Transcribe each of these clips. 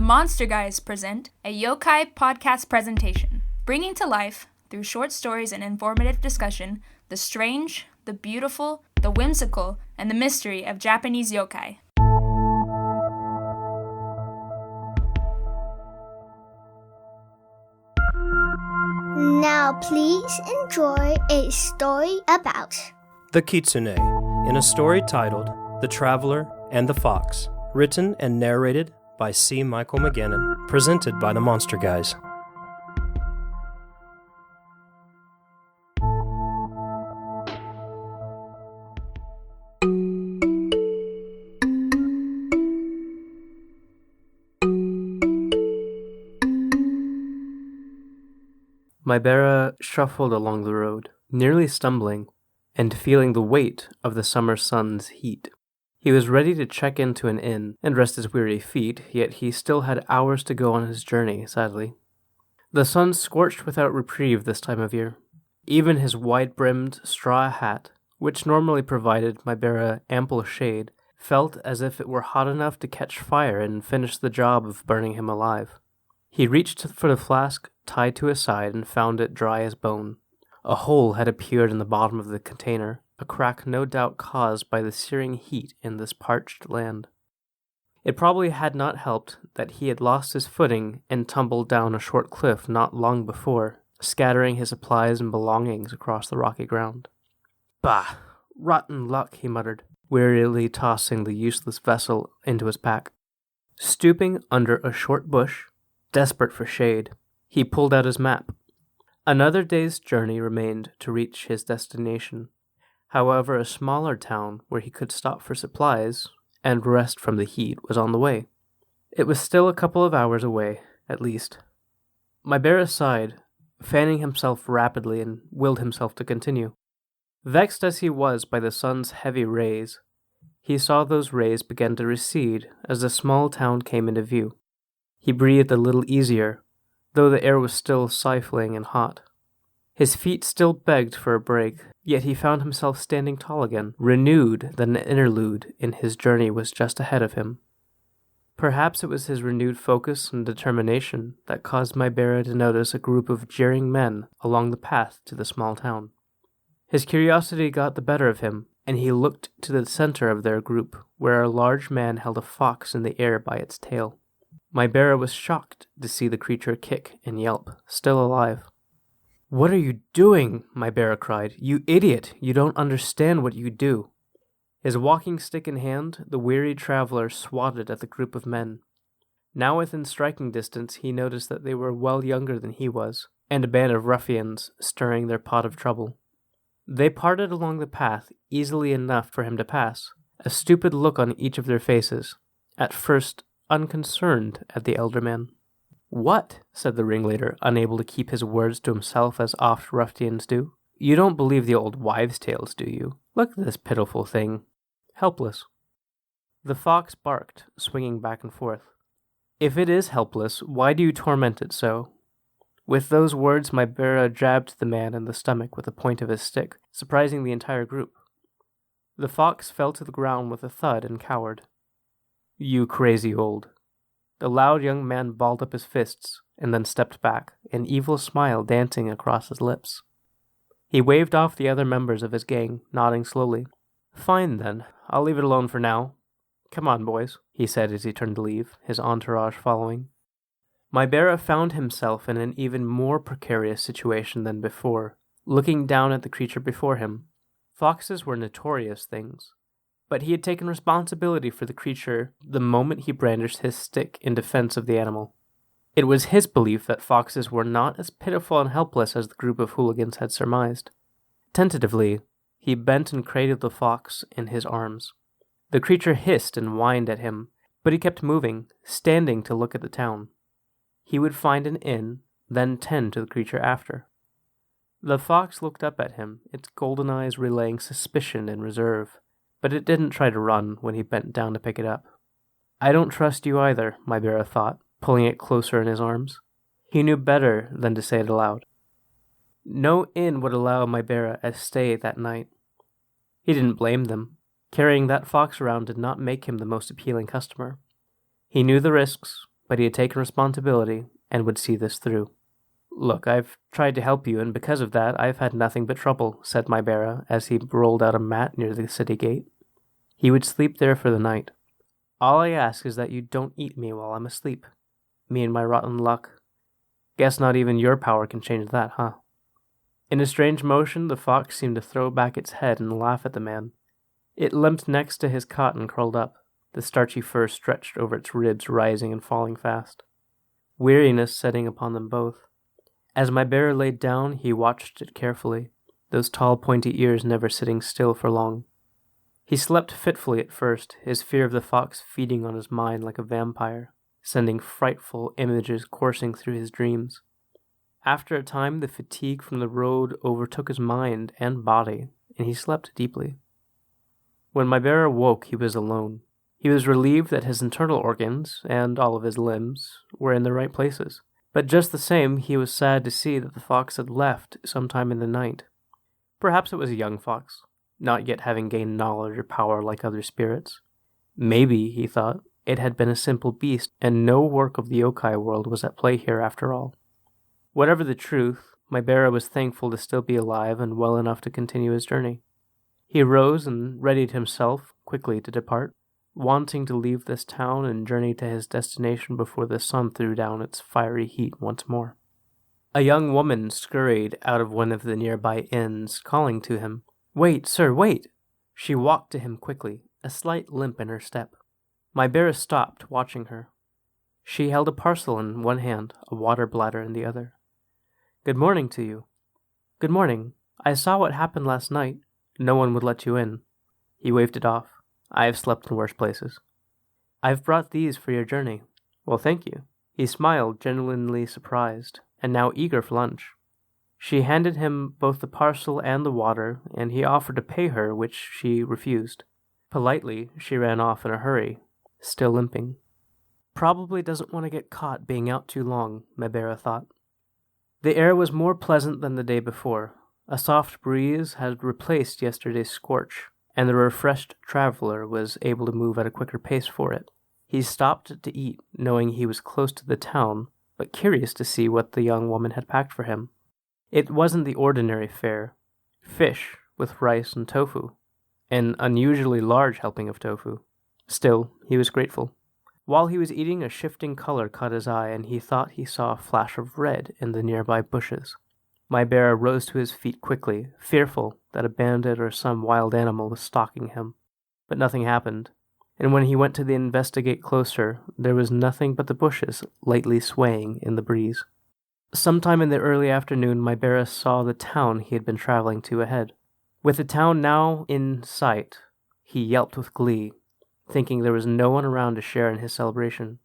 Monster Guys present a Yokai Podcast presentation, bringing to life, through short stories and informative discussion, the strange, the beautiful, the whimsical, and the mystery of Japanese yokai. Now please enjoy a story about the Kitsune, in a story titled The Traveler and the Fox, written and narrated by C. Michael McGinnon, presented by the Monster Guys. Maibara shuffled along the road, nearly stumbling, and feeling the weight of the summer sun's heat. He was ready to check into an inn and rest his weary feet, yet he still had hours to go on his journey, sadly. The sun scorched without reprieve this time of year. Even his wide-brimmed straw hat, which normally provided Maibara ample shade, felt as if it were hot enough to catch fire and finish the job of burning him alive. He reached for the flask tied to his side and found it dry as bone. A hole had appeared in the bottom of the container, a crack no doubt caused by the searing heat in this parched land. It probably had not helped that he had lost his footing and tumbled down a short cliff not long before, scattering his supplies and belongings across the rocky ground. Bah! Rotten luck, he muttered, wearily tossing the useless vessel into his pack. Stooping under a short bush, desperate for shade, he pulled out his map. Another day's journey remained to reach his destination. However, a smaller town where he could stop for supplies and rest from the heat was on the way. It was still a couple of hours away, at least. Maibara sighed, fanning himself rapidly, and willed himself to continue. Vexed as he was by the sun's heavy rays, he saw those rays begin to recede as the small town came into view. He breathed a little easier, though the air was still stifling and hot. His feet still begged for a break, yet he found himself standing tall again, renewed that an interlude in his journey was just ahead of him. Perhaps it was his renewed focus and determination that caused Maibara to notice a group of jeering men along the path to the small town. His curiosity got the better of him, and he looked to the center of their group, where a large man held a fox in the air by its tail. Maibara was shocked to see the creature kick and yelp, still alive. "What are you doing?" Maibara cried. "You idiot! You don't understand what you do." His walking stick in hand, the weary traveler swatted at the group of men. Now within striking distance, he noticed that they were well younger than he was, and a band of ruffians stirring their pot of trouble. They parted along the path easily enough for him to pass, a stupid look on each of their faces, at first unconcerned at the elder man. "What?" said the ringleader, unable to keep his words to himself as oft ruffians do. "You don't believe the old wives' tales, do you? Look at this pitiful thing. Helpless." The fox barked, swinging back and forth. "If it is helpless, why do you torment it so?" With those words, Maibara jabbed the man in the stomach with the point of his stick, surprising the entire group. The fox fell to the ground with a thud and cowered. "You crazy old." The loud young man balled up his fists and then stepped back, an evil smile dancing across his lips. He waved off the other members of his gang, nodding slowly. "Fine, then. I'll leave it alone for now. Come on, boys," he said as he turned to leave, his entourage following. Maibara found himself in an even more precarious situation than before, looking down at the creature before him. Foxes were notorious things, but he had taken responsibility for the creature the moment he brandished his stick in defense of the animal. It was his belief that foxes were not as pitiful and helpless as the group of hooligans had surmised. Tentatively, he bent and cradled the fox in his arms. The creature hissed and whined at him, but he kept moving, standing to look at the town. He would find an inn, then tend to the creature after. The fox looked up at him, its golden eyes relaying suspicion and reserve, but it didn't try to run when he bent down to pick it up. "I don't trust you either," Maibara thought, pulling it closer in his arms. He knew better than to say it aloud. No inn would allow Maibara a stay that night. He didn't blame them. Carrying that fox around did not make him the most appealing customer. He knew the risks, but he had taken responsibility and would see this through. "Look, I've tried to help you, and because of that, I've had nothing but trouble," said Mybera as he rolled out a mat near the city gate. He would sleep there for the night. "All I ask is that you don't eat me while I'm asleep. Me and my rotten luck. Guess not even your power can change that, huh?" In a strange motion, the fox seemed to throw back its head and laugh at the man. It limped next to his cot and curled up, the starchy fur stretched over its ribs, rising and falling fast. Weariness setting upon them both. As Mybera laid down, he watched it carefully, those tall pointy ears never sitting still for long. He slept fitfully at first, his fear of the fox feeding on his mind like a vampire, sending frightful images coursing through his dreams. After a time, the fatigue from the road overtook his mind and body, and he slept deeply. When Mybera woke, he was alone. He was relieved that his internal organs, and all of his limbs, were in the right places. But just the same, he was sad to see that the fox had left sometime in the night. Perhaps it was a young fox, not yet having gained knowledge or power like other spirits. Maybe, he thought, it had been a simple beast, and no work of the yokai world was at play here after all. Whatever the truth, Mybera was thankful to still be alive and well enough to continue his journey. He rose and readied himself quickly to depart, wanting to leave this town and journey to his destination before the sun threw down its fiery heat once more. A young woman scurried out of one of the nearby inns, calling to him. "Wait, sir, wait!" She walked to him quickly, a slight limp in her step. Mybera stopped, watching her. She held a parcel in one hand, a water bladder in the other. "Good morning to you." "Good morning. I saw what happened last night. No one would let you in." He waved it off. "I have slept in worse places." "I've brought these for your journey." "Well, thank you." He smiled, genuinely surprised, and now eager for lunch. She handed him both the parcel and the water, and he offered to pay her, which she refused. Politely, she ran off in a hurry, still limping. Probably doesn't want to get caught being out too long, Mybera thought. The air was more pleasant than the day before. A soft breeze had replaced yesterday's scorch, and the refreshed traveler was able to move at a quicker pace for it. He stopped to eat, knowing he was close to the town, but curious to see what the young woman had packed for him. It wasn't the ordinary fare. Fish with rice and tofu. An unusually large helping of tofu. Still, he was grateful. While he was eating, a shifting color caught his eye, and he thought he saw a flash of red in the nearby bushes. Mybera rose to his feet quickly, fearful that a bandit or some wild animal was stalking him. But nothing happened, and when he went to investigate closer, there was nothing but the bushes lightly swaying in the breeze. Sometime in the early afternoon, Mybera saw the town he had been traveling to ahead. With the town now in sight, he yelped with glee, thinking there was no one around to share in his celebration.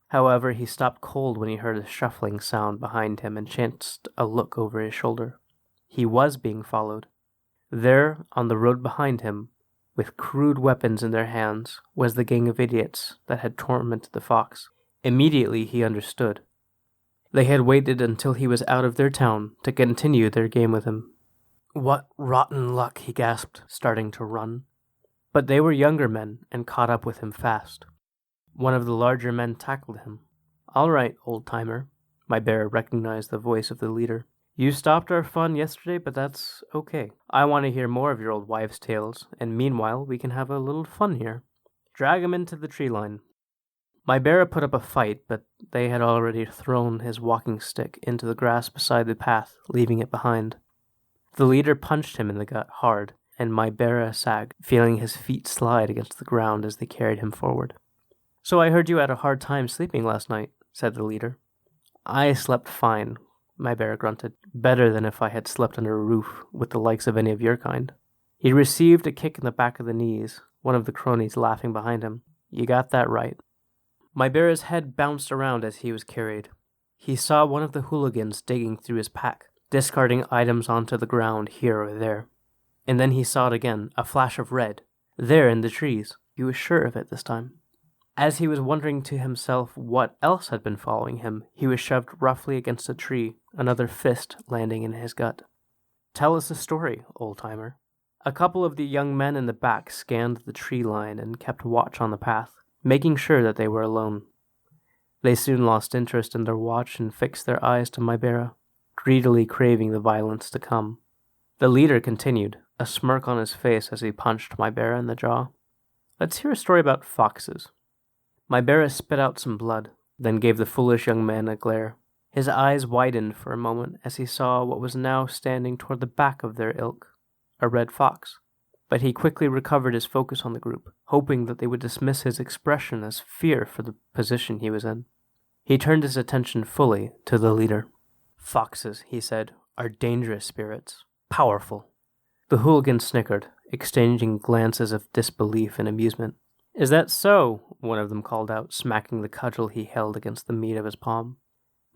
However, he stopped cold when he heard a shuffling sound behind him and chanced a look over his shoulder. He was being followed. There, on the road behind him, with crude weapons in their hands, was the gang of idiots that had tormented the fox. Immediately he understood. They had waited until he was out of their town to continue their game with him. "What rotten luck," he gasped, starting to run. But they were younger men and caught up with him fast. One of the larger men tackled him. "All right, old-timer." Mybera recognized the voice of the leader. "You stopped our fun yesterday, but that's okay. I want to hear more of your old wives' tales, and meanwhile we can have a little fun here. Drag him into the tree line." Mybera put up a fight, but they had already thrown his walking stick into the grass beside the path, leaving it behind. The leader punched him in the gut hard, and Mybera sagged, feeling his feet slide against the ground as they carried him forward. "So I heard you had a hard time sleeping last night," said the leader. "I slept fine," Mybera grunted. "Better than if I had slept under a roof with the likes of any of your kind." He received a kick in the back of the knees, one of the cronies laughing behind him. "You got that right." Mybera's head bounced around as he was carried. He saw one of the hooligans digging through his pack, discarding items onto the ground here or there. And then he saw it again, a flash of red. There in the trees. He was sure of it this time. As he was wondering to himself what else had been following him, he was shoved roughly against a tree, another fist landing in his gut. "Tell us a story, old-timer." A couple of the young men in the back scanned the tree line and kept watch on the path, making sure that they were alone. They soon lost interest in their watch and fixed their eyes to Mybera, greedily craving the violence to come. The leader continued, a smirk on his face as he punched Mybera in the jaw. Let's hear a story about foxes. Mybera spit out some blood, then gave the foolish young man a glare. His eyes widened for a moment as he saw what was now standing toward the back of their ilk, a red fox. But he quickly recovered his focus on the group, hoping that they would dismiss his expression as fear for the position he was in. He turned his attention fully to the leader. Foxes, he said, are dangerous spirits, powerful. The hooligan snickered, exchanging glances of disbelief and amusement. Is that so? One of them called out, smacking the cudgel he held against the meat of his palm.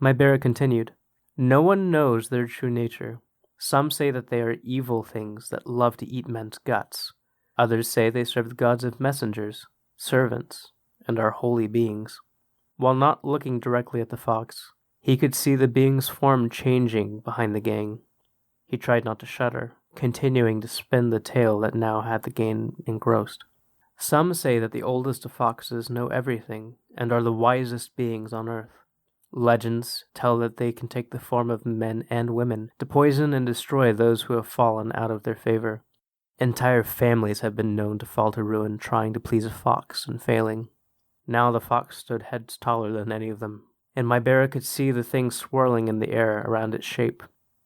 Mybera continued, No one knows their true nature. Some say that they are evil things that love to eat men's guts. Others say they serve the gods of messengers, servants, and are holy beings. While not looking directly at the fox, he could see the being's form changing behind the gang. He tried not to shudder, continuing to spin the tale that now had the gang engrossed. Some say that the oldest of foxes know everything and are the wisest beings on earth. Legends tell that they can take the form of men and women to poison and destroy those who have fallen out of their favor. Entire families have been known to fall to ruin trying to please a fox and failing. Now the fox stood heads taller than any of them, and Mybera could see the thing swirling in the air around its shape.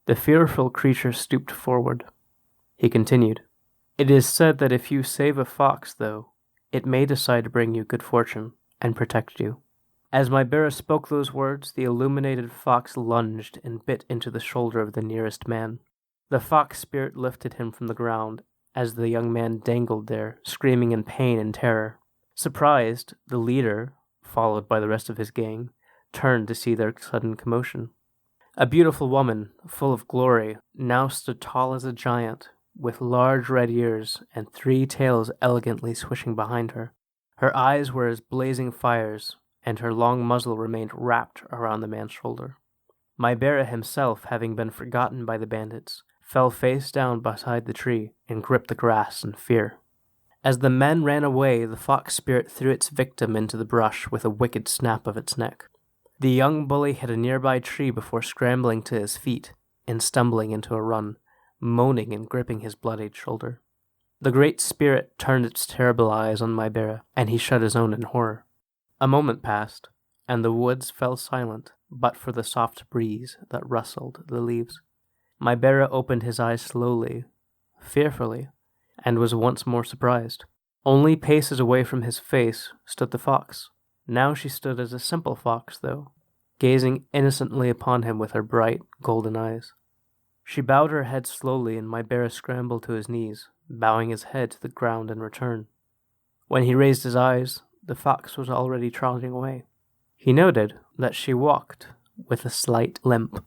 The fearful creature stooped forward. He continued, It is said that if you save a fox, though, it may decide to bring you good fortune and protect you. As Mybera spoke those words, the illuminated fox lunged and bit into the shoulder of the nearest man. The fox spirit lifted him from the ground as the young man dangled there, screaming in pain and terror. Surprised, the leader, followed by the rest of his gang, turned to see their sudden commotion. A beautiful woman, full of glory, now stood tall as a giant, with large red ears and 3 tails elegantly swishing behind her. Her eyes were as blazing fires, and her long muzzle remained wrapped around the man's shoulder. Mybera himself, having been forgotten by the bandits, fell face down beside the tree and gripped the grass in fear. As the men ran away, the fox spirit threw its victim into the brush with a wicked snap of its neck. The young bully hit a nearby tree before scrambling to his feet and stumbling into a run, moaning and gripping his bloodied shoulder. The great spirit turned its terrible eyes on Mybera, and he shut his own in horror. A moment passed, and the woods fell silent, but for the soft breeze that rustled the leaves. Mybera opened his eyes slowly, fearfully, and was once more surprised. Only paces away from his face stood the fox. Now she stood as a simple fox, though, gazing innocently upon him with her bright, golden eyes. She bowed her head slowly, and Mybera scrambled to his knees, bowing his head to the ground in return. When he raised his eyes, the fox was already trotting away. He noted that she walked with a slight limp.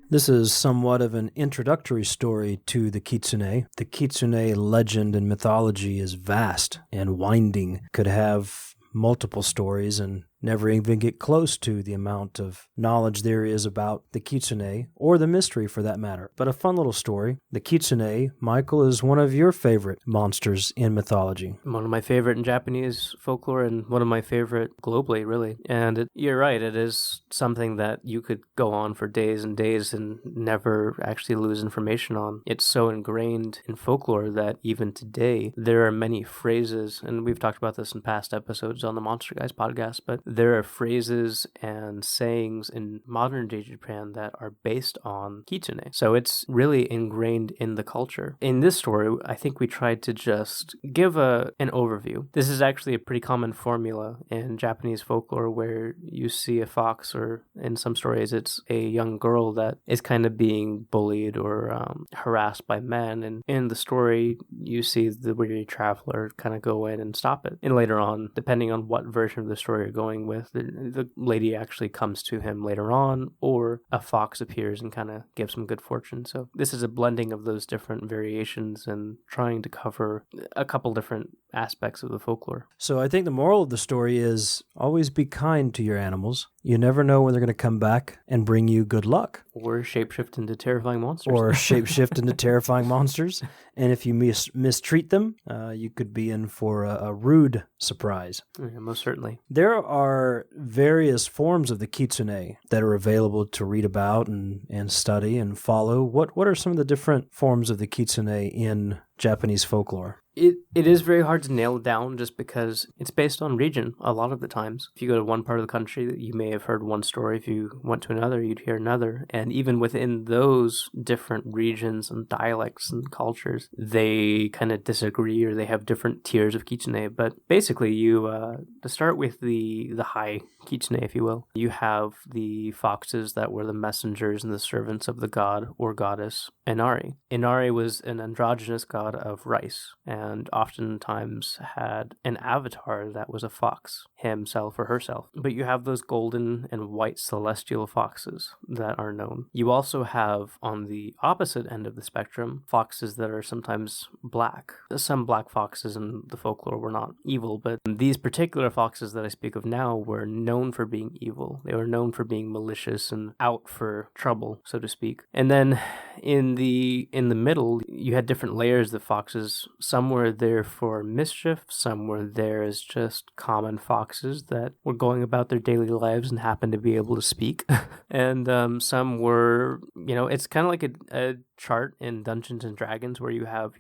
This is somewhat of an introductory story to the Kitsune. The Kitsune legend and mythology is vast and winding, could have multiple stories and never even get close to the amount of knowledge there is about the Kitsune, or the mystery for that matter. But a fun little story. The Kitsune, Michael, is one of your favorite monsters in mythology. One of my favorite in Japanese folklore, and one of my favorite globally, really. And you're right, it is something that you could go on for days and days and never actually lose information on. It's so ingrained in folklore that even today, there are many phrases, and we've talked about this in past episodes on the Monster Guys podcast, but there are phrases and sayings in modern day Japan that are based on Kitsune. So it's really ingrained in the culture. In this story, I think we tried to just give an overview. This is actually a pretty common formula in Japanese folklore where you see a fox, or in some stories it's a young girl that is kind of being bullied or harassed by men. And in the story, you see the weary traveler kind of go in and stop it. And later on, depending on what version of the story you're going with, the lady actually comes to him later on, or a fox appears and kind of gives him good fortune. So this is a blending of those different variations and trying to cover a couple different aspects of the folklore. So I think the moral of the story is always be kind to your animals You never know when they're going to come back and bring you good luck. Or shapeshift into terrifying monsters. Or shapeshift into terrifying monsters. And if you mistreat them, you could be in for a rude surprise. Yeah, most certainly. There are various forms of the Kitsune that are available to read about and study and follow. What are some of the different forms of the Kitsune in Japanese folklore? It is very hard to nail it down just because it's based on region a lot of the times. If you go to one part of the country, you may have heard one story. If you went to another, you'd hear another. And even within those different regions and dialects and cultures, they kind of disagree or they have different tiers of Kitsune. But basically, to start with the high Kitsune, if you will, you have the foxes that were the messengers and the servants of the god or goddess Inari. Inari was an androgynous god of rice, and oftentimes had an avatar that was a fox, himself or herself. But you have those golden and white celestial foxes that are known. You also have, on the opposite end of the spectrum, foxes that are sometimes black. Some black foxes in the folklore were not evil, but these particular foxes that I speak of now were known for being evil. They were known for being malicious and out for trouble, so to speak. And then in the middle, you had different layers of foxes. Some were there for mischief, some were there as just common foxes that were going about their daily lives and happened to be able to speak. And some were, it's kind of like a chart in Dungeons and Dragons where you have,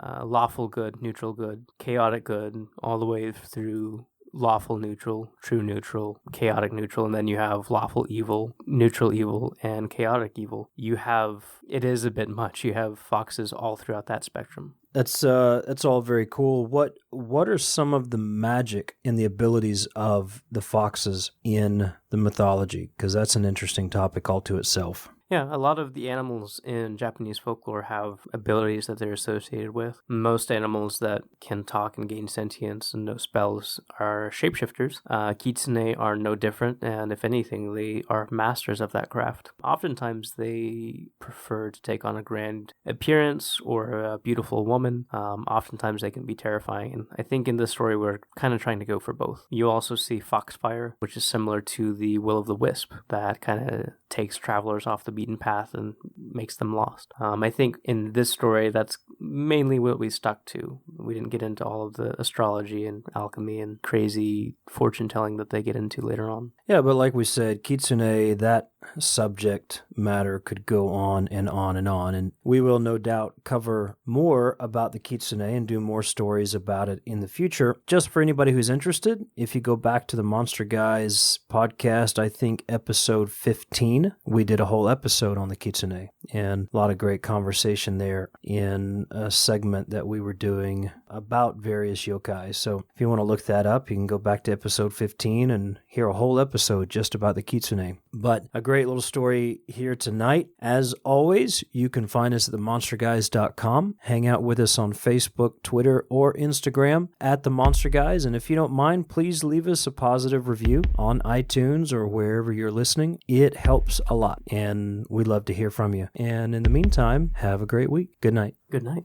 lawful good, neutral good, chaotic good, all the way through lawful neutral, true neutral, chaotic neutral, and then you have lawful evil, neutral evil, and chaotic evil. It is a bit much. You have foxes all throughout that spectrum. That's all very cool. What are some of the magic and the abilities of the foxes in the mythology? Because that's an interesting topic all to itself. Yeah, a lot of the animals in Japanese folklore have abilities that they're associated with. Most animals that can talk and gain sentience and know spells are shapeshifters. Kitsune are no different, and if anything, they are masters of that craft. Oftentimes, they prefer to take on a grand appearance or a beautiful woman. Oftentimes, they can be terrifying, and I think in this story, we're kind of trying to go for both. You also see foxfire, which is similar to the will-o'-the-wisp, that kind of takes travelers off the beaten path and makes them lost. I think in this story, that's mainly what we stuck to. We didn't get into all of the astrology and alchemy and crazy fortune telling that they get into later on. Yeah, but like we said, Kitsune, that subject matter could go on and on and on, and we will no doubt cover more about the Kitsune and do more stories about it in the future. Just for anybody who's interested, if you go back to the Monster Guys podcast, I think episode 15, we did a whole episode on the Kitsune, and a lot of great conversation there in a segment that we were doing about various yokai. So if you want to look that up, you can go back to episode 15 and hear a whole episode just about the Kitsune. But a great little story here tonight. As always, you can find us at themonsterguys.com. Hang out with us on Facebook, Twitter, or Instagram at The Monster Guys. And if you don't mind, please leave us a positive review on iTunes or wherever you're listening. It helps a lot, and we'd love to hear from you. And in the meantime, have a great week. Good night. Good night.